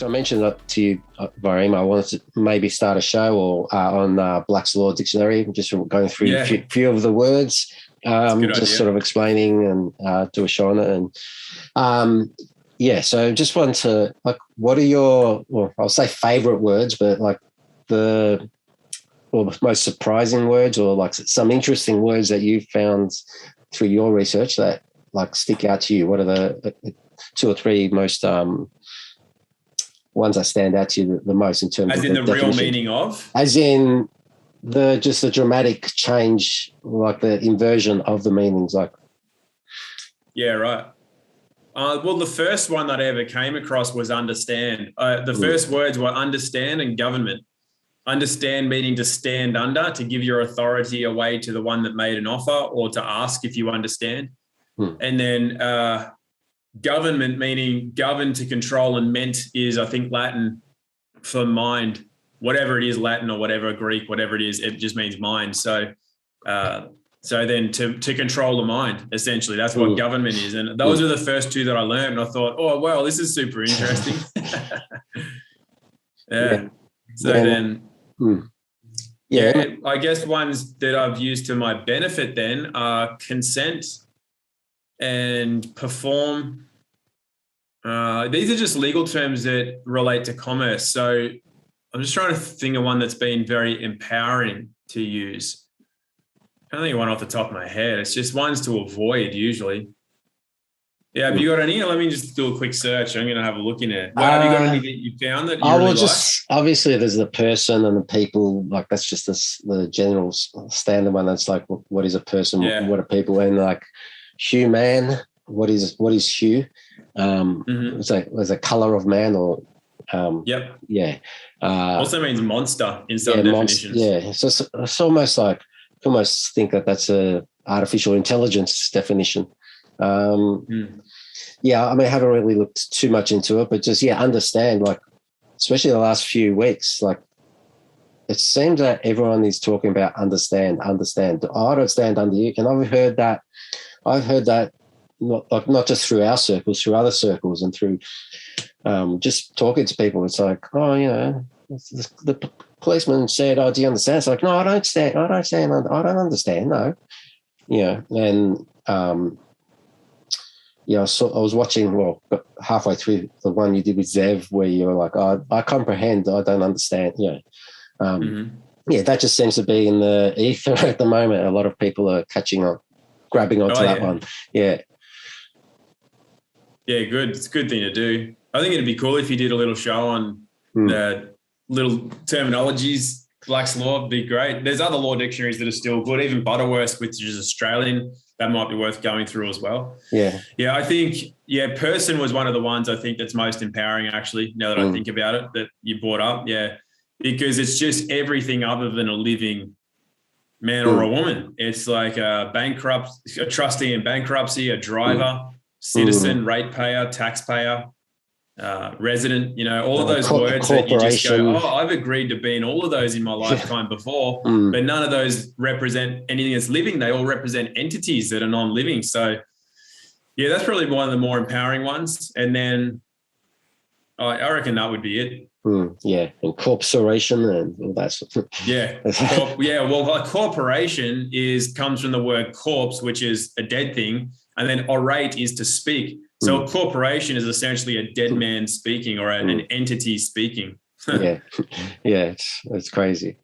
So I mentioned that to you via email. I wanted to maybe start a show or on Black's Law Dictionery, just going through a few of the words, just sort of explaining and do a show on it. And so just wanted to, like, what are your, well, I'll say favorite words, but like the most surprising words, or like some interesting words that you found through your research that like stick out to you? What are the two or three most ones that stand out to you the most in terms of the real meaning of? As in the dramatic change, like the inversion of the meanings, like. Yeah, right. Well, the first one that I ever came across was understand. The first words were understand and government. Understand meaning to stand under, to give your authority away to the one that made an offer, or to ask if you understand. And then government meaning govern, to control, and ment is, I think, Latin for mind, whatever it is, Latin or whatever, Greek, whatever it is, it just means mind. So then to control the mind, essentially, that's what government is. And those were the first two that I learned. And I thought, oh, well, this is super interesting. I guess ones that I've used to my benefit then are consent and perform. These are just legal terms that relate to commerce. So I'm just trying to think of one that's been very empowering to use. I don't think one off the top of my head. It's just ones to avoid usually. Yeah, have you got any? Let me just do a quick search. I'm going to have a look in it. Have you got any that you found that you really like? Obviously there's the person and the people, like that's just the general standard one. That's like, what is a person? Yeah. What are people? And like hue man, what is hue? It's like, there's a color of man, or also means monster in some definitions. So it's almost like, I almost think that's a artificial intelligence definition. I mean, I haven't really looked too much into it, but just understand, like, especially the last few weeks, like it seems that everyone is talking about understand. I don't stand under you. And I've heard that not just through our circles, through other circles, and through just talking to people. It's like, the policeman said, "Oh, do you understand?" It's like, no, I don't understand. No, and I was watching, halfway through the one you did with Zev, where you were like, I comprehend, I don't understand. That just seems to be in the ether at the moment. A lot of people are grabbing onto that one. Yeah. Yeah, good. It's a good thing to do. I think it'd be cool if you did a little show on the little terminologies. Black's Law would be great. There's other law dictionaries that are still good, even Butterworth, which is Australian. That might be worth going through as well. Yeah, I think, person was one of the ones I think that's most empowering, actually, now that I think about it, that you brought up. Yeah, because it's just everything other than a living man or a woman. It's like a trustee in bankruptcy, a driver, citizen, ratepayer, taxpayer, resident, all of those words that you just go, I've agreed to be in all of those in my lifetime before, but none of those represent anything that's living. They all represent entities that are non-living. So that's probably one of the more empowering ones. And then I reckon that would be it. And corporation and all that sort of thing. Well, corporation comes from the word corpse, which is a dead thing, and then orate is to speak. So a corporation is essentially a dead man speaking, or an entity speaking. It's crazy.